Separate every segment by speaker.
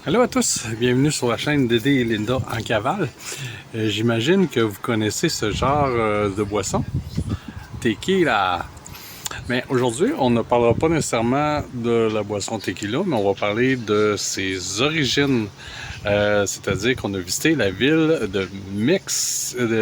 Speaker 1: Allô à tous, bienvenue sur la chaîne Dédé et Linda en cavale. J'imagine que vous connaissez ce genre de boisson, tequila. Mais aujourd'hui, on ne parlera pas nécessairement de la boisson tequila, mais on va parler de ses origines. C'est-à-dire qu'on a visité la ville de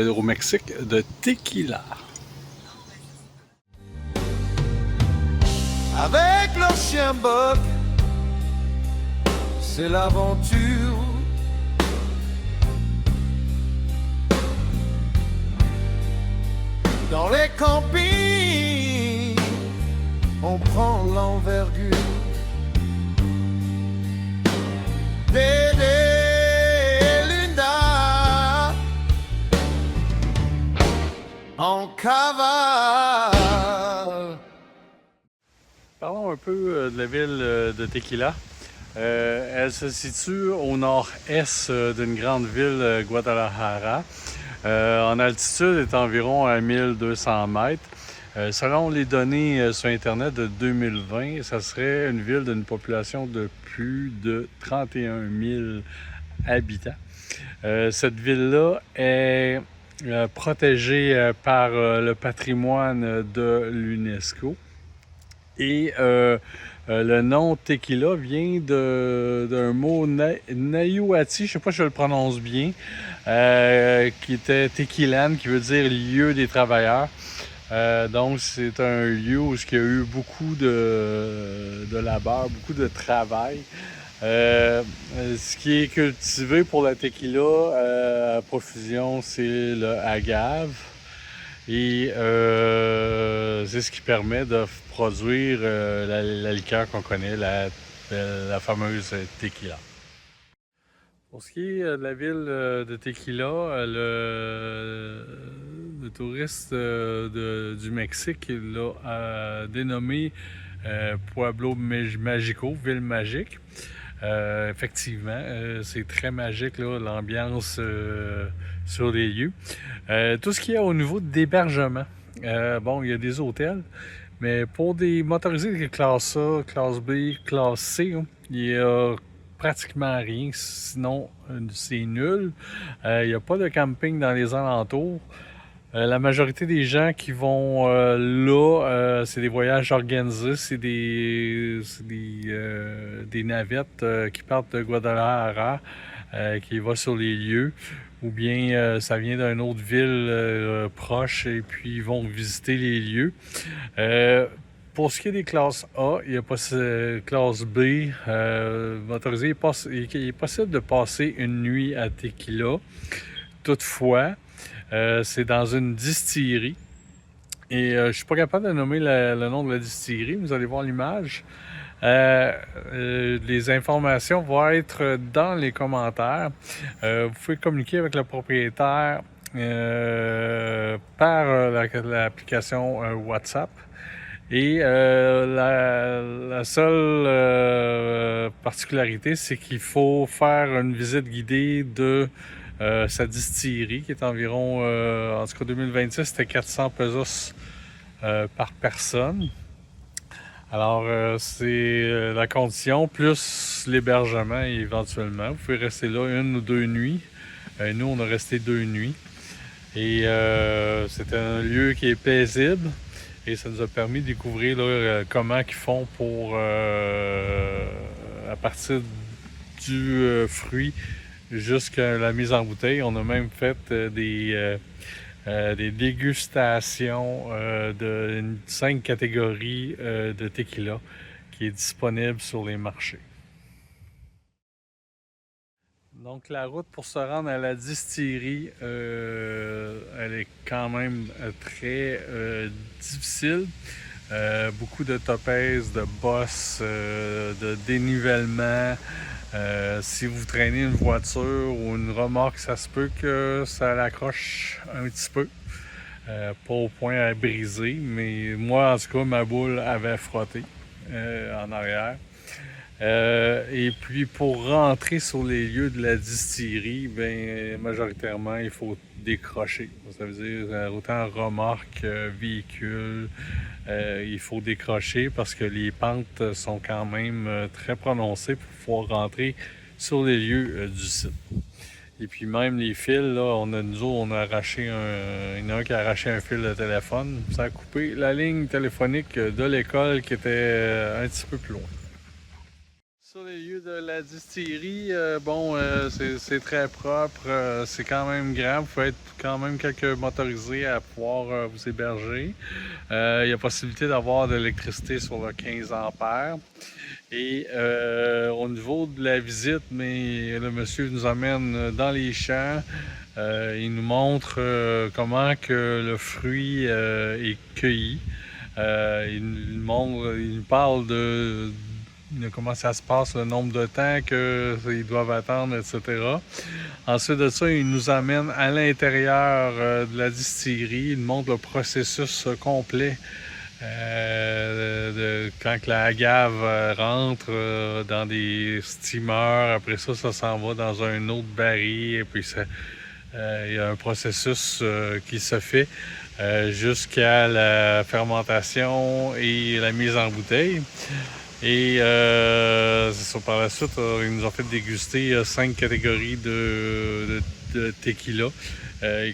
Speaker 1: au Mexique de Tequila.
Speaker 2: Avec leur chien Bob, c'est l'aventure. Dans les campings, on prend l'envergure. Dédé et Linda en cavale.
Speaker 1: Parlons un peu de la ville de Tequila. Elle se situe au nord-est d'une grande ville, Guadalajara. En altitude, elle est environ à 1200 mètres. Selon les données sur Internet de 2020, ça serait une ville d'une population de plus de 31 000 habitants. Cette ville-là est protégée par le patrimoine de l'UNESCO. Et le nom Tequila vient d'un mot Nahuatl, je ne sais pas si je le prononce bien, qui était Tequilan, qui veut dire lieu des travailleurs. Donc c'est un lieu où il y a eu beaucoup de labeur, beaucoup de travail. Ce qui est cultivé pour la tequila à profusion, c'est le agave. Et c'est ce qui permet de produire la liqueur qu'on connaît, la fameuse tequila. Pour ce qui est de la ville de Tequila, le touriste du Mexique l'a dénommé Pueblo Mágico, ville magique. Effectivement, c'est très magique là, l'ambiance sur les lieux. Tout ce qu'il y a au niveau d'hébergement, bon, il y a des hôtels, mais pour des motorisés classe A, classe B, classe C, hein, il y a pratiquement rien, sinon c'est nul. Il n'y a pas de camping dans les alentours. La majorité des gens qui vont là, c'est des voyages organisés, c'est des navettes qui partent de Guadalajara, qui vont sur les lieux, ou bien ça vient d'une autre ville proche et puis ils vont visiter les lieux. Pour ce qui est des classes A, il n'y a pas classe B motorisée. Il est possible de passer une nuit à Tequila. Toutefois, c'est dans une distillerie. Et je suis pas capable de nommer le nom de la distillerie. Vous allez voir l'image. Les informations vont être dans les commentaires. Vous pouvez communiquer avec le propriétaire par l'application WhatsApp. Et la seule particularité, c'est qu'il faut faire une visite guidée de sa distillerie, qui est environ, en tout cas 2026, c'était 400 pesos par personne. Alors, c'est la condition, plus l'hébergement éventuellement. Vous pouvez rester là une ou deux nuits. Nous, on a resté 2 nuits. Et c'est un lieu qui est paisible. Et ça nous a permis de découvrir là, comment ils font pour, à partir du fruit jusqu'à la mise en bouteille. On a même fait des dégustations de 5 catégories de tequila qui est disponible sur les marchés. Donc la route pour se rendre à la distillerie, elle est quand même très difficile. Beaucoup de topaises, de bosses, de dénivellement. Si vous traînez une voiture ou une remorque, ça se peut que ça l'accroche un petit peu. Pas au point à briser, mais moi en tout cas ma boule avait frotté en arrière. Et puis pour rentrer sur les lieux de la distillerie, ben majoritairement il faut décrocher. Ça veut dire autant remorque, véhicule, il faut décrocher parce que les pentes sont quand même très prononcées pour pouvoir rentrer sur les lieux du site. Et puis même les fils, là, on a arraché il y en a un qui a arraché un fil de téléphone. Ça a coupé la ligne téléphonique de l'école qui était un petit peu plus loin. Sur les lieux de la distillerie, c'est très propre, c'est quand même grand, vous pouvez être quand même quelques motorisés à pouvoir vous héberger. Il y a possibilité d'avoir de l'électricité sur le 15 ampères. Et au niveau de la visite, le monsieur nous emmène dans les champs, il nous montre comment que le fruit est cueilli. Il nous parle de comment ça se passe, le nombre de temps qu'ils doivent attendre, etc. Ensuite de ça, il nous amène à l'intérieur de la distillerie, il nous montre le processus complet quand la agave rentre dans des steamers. Après ça, ça s'en va dans un autre baril, et puis il y a un processus qui se fait jusqu'à la fermentation et la mise en bouteille. Et c'est ça, par la suite, ils nous ont fait déguster 5 catégories de tequila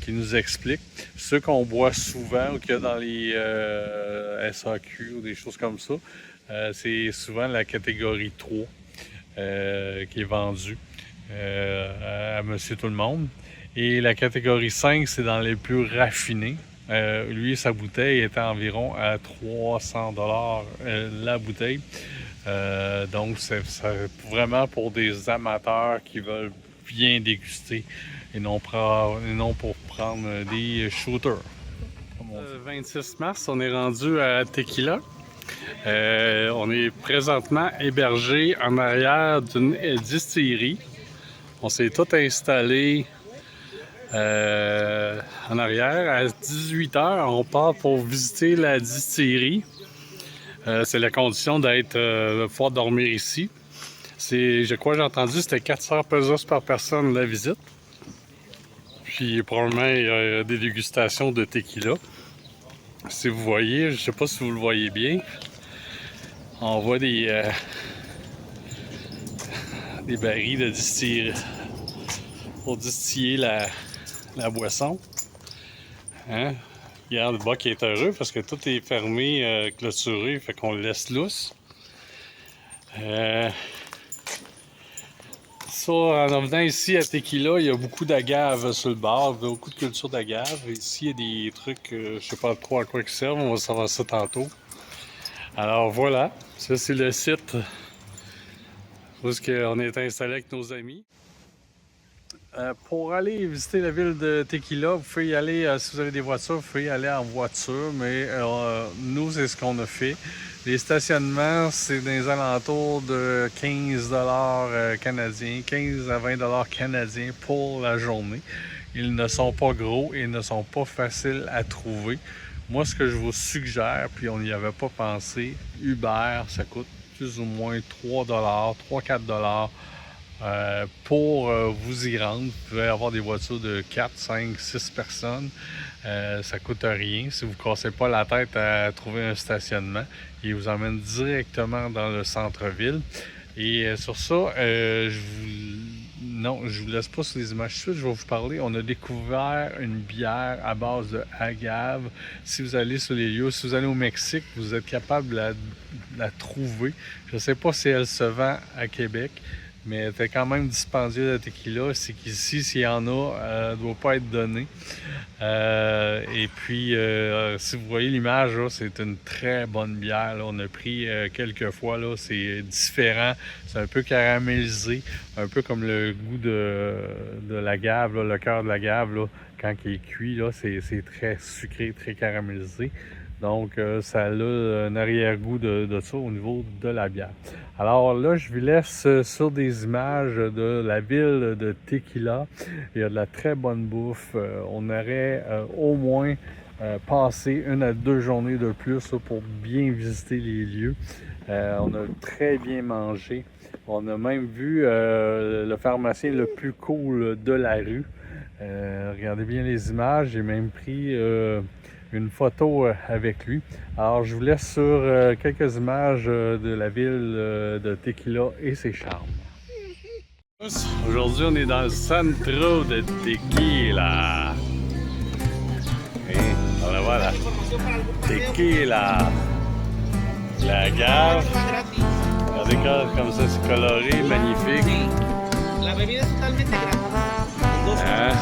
Speaker 1: qui nous expliquent. Ceux qu'on boit souvent ou qu'il y a dans les SAQ ou des choses comme ça, c'est souvent la catégorie 3 qui est vendue à Monsieur Tout-le-Monde. Et la catégorie 5, c'est dans les plus raffinés. Lui, sa bouteille était environ à 300 $ la bouteille. Donc, c'est vraiment pour des amateurs qui veulent bien déguster et non pour prendre des shooters. Le 26 mars, on est rendu à Tequila. On est présentement hébergé en arrière d'une distillerie. On s'est tout installé en arrière. À 18h, on part pour visiter la distillerie. C'est la condition d'être pouvoir dormir ici. Je crois que j'ai entendu c'était 400 pesos par personne la visite. Puis probablement il y a des dégustations de tequila. Si vous voyez, je ne sais pas si vous le voyez bien, on voit des barils de distiller pour distiller la boisson. Hein? Regarde, le bac est heureux parce que tout est fermé, clôturé, fait qu'on le laisse lousse. Ça, en venant ici à Tequila, il y a beaucoup d'agaves sur le bord, beaucoup de culture d'agaves. Ici, il y a des trucs, je ne sais pas trop à quoi ils servent, on va savoir ça tantôt. Alors voilà, ça c'est le site où on est installé avec nos amis. Pour aller visiter la ville de Tequila, vous pouvez y aller, si vous avez des voitures, vous pouvez y aller en voiture, mais nous, c'est ce qu'on a fait. Les stationnements, c'est dans les alentours de 15 $ canadiens, 15 à 20 $ canadiens pour la journée. Ils ne sont pas gros et ne sont pas faciles à trouver. Moi, ce que je vous suggère, puis on n'y avait pas pensé, Uber, ça coûte plus ou moins 3 $, 3-4 $ pour vous y rendre. Vous pouvez avoir des voitures de 4, 5, 6 personnes. Ça coûte rien. Si vous ne cassez pas la tête à trouver un stationnement, il vous emmène directement dans le centre-ville. Et sur ça, je vous laisse pas sur les images. Tout de suite, je vais vous parler. On a découvert une bière à base de agave. Si vous allez sur les lieux, si vous allez au Mexique, vous êtes capable de la trouver. Je ne sais pas si elle se vend à Québec, mais elle était quand même dispendieux de tequila. C'est qu'ici, s'il y en a, elle ne doit pas être donnée. Et puis, si vous voyez l'image, c'est une très bonne bière. Là. On a pris quelques fois, là, c'est différent. C'est un peu caramélisé, un peu comme le goût de l'agave, le cœur de l'agave, là, quand il est cuit, là, c'est très sucré, très caramélisé. Donc, ça a un arrière-goût de ça au niveau de la bière. Alors là, je vous laisse sur des images de la ville de Tequila. Il y a de la très bonne bouffe. On aurait au moins passé 1 à 2 journées de plus là, pour bien visiter les lieux. On a très bien mangé. On a même vu le pharmacien le plus cool de la rue. Regardez bien les images. J'ai même pris une photo avec lui. Alors, je vous laisse sur quelques images de la ville de Tequila et ses charmes. Aujourd'hui, on est dans le centro de Tequila. Et voilà. Tequila. La gare. Regardez comme ça, c'est coloré, magnifique.
Speaker 3: La bebida es totalmente gratis.
Speaker 1: Hein?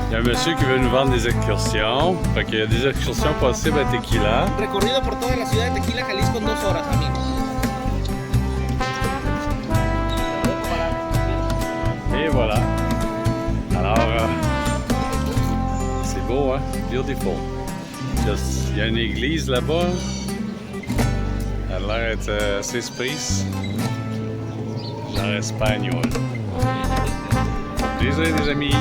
Speaker 1: Il y a un monsieur qui veut nous vendre des excursions. Fait qu'il y a des excursions possibles à Tequila.
Speaker 3: Recorrido por toda la ciudad de Tequila, Jalisco en 2 horas, amigos.
Speaker 1: Et voilà. Alors, c'est beau, hein? Beautiful. Il y a une église là-bas. Elle a l'air d'être assez space. Genre espagnol. Désolé, les amis.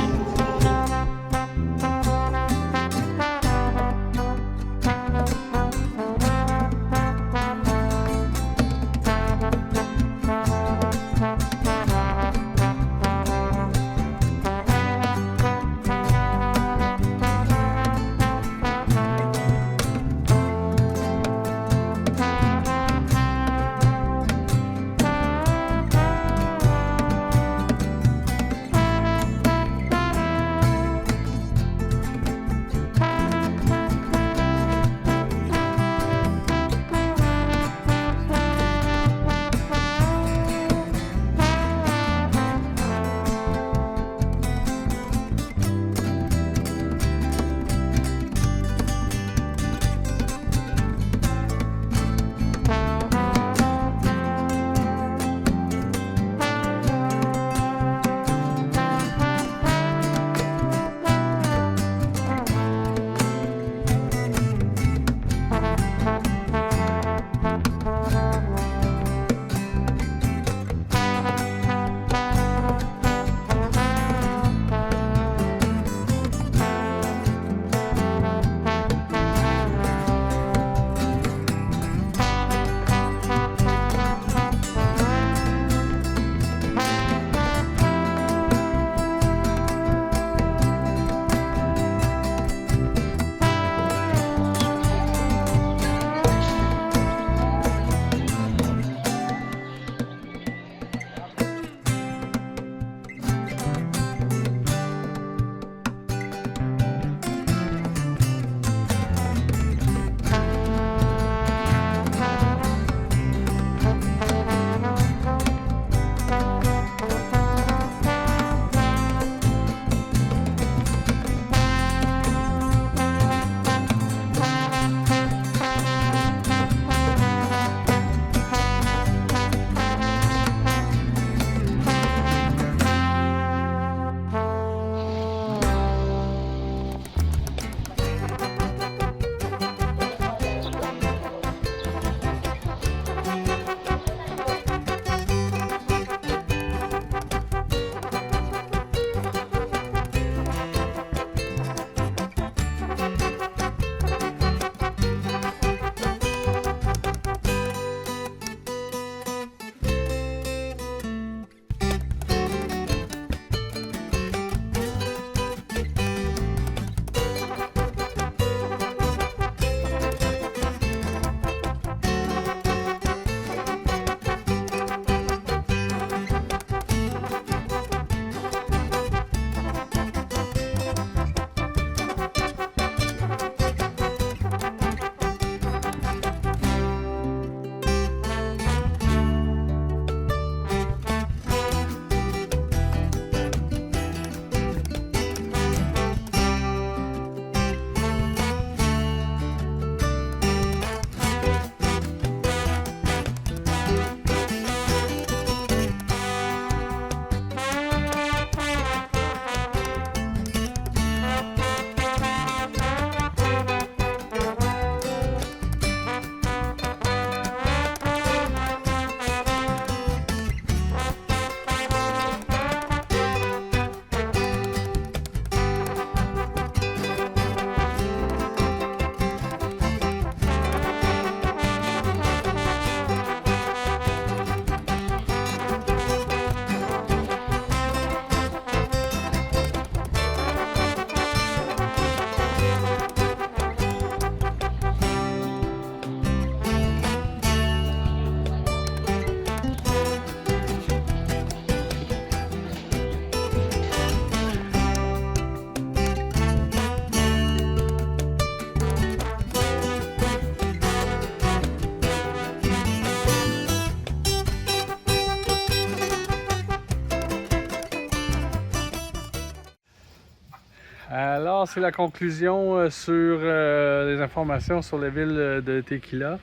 Speaker 1: Alors, c'est la conclusion sur les informations sur la ville de Tequila.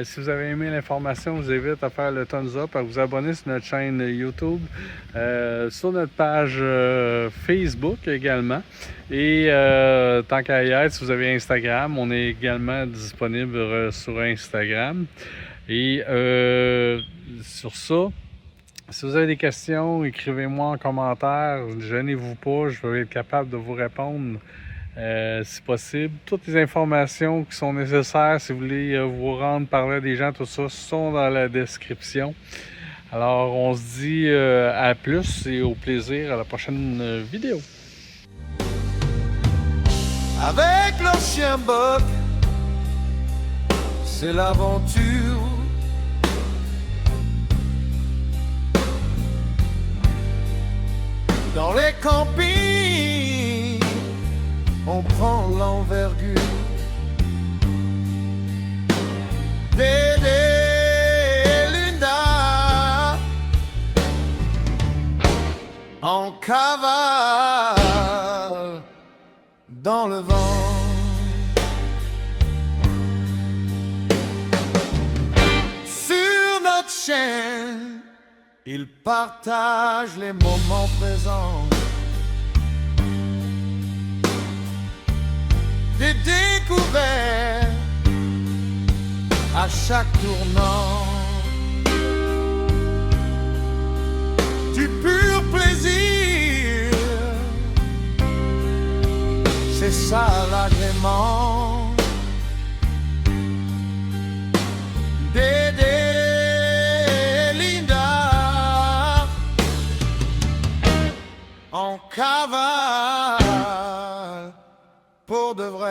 Speaker 1: Si vous avez aimé l'information, je vous invite à faire le thumbs up, à vous abonner sur notre chaîne YouTube, sur notre page Facebook également. Et tant qu'à y être, si vous avez Instagram, on est également disponible sur Instagram. Et sur ça, si vous avez des questions, écrivez-moi en commentaire. Gênez-vous pas, je vais être capable de vous répondre si possible. Toutes les informations qui sont nécessaires, si vous voulez vous rendre, parler à des gens, tout ça, sont dans la description. Alors, on se dit à plus et au plaisir à la prochaine vidéo.
Speaker 2: Avec leur chien Buck, c'est l'aventure. Dans les campings, on prend l'envergure. Dédé et Linda en cavale dans le vent. Sur notre chaîne, ils partagent les moments présents, des découvertes à chaque tournant, du pur plaisir, c'est ça l'agrément. Dédé en cavale pour de vrai.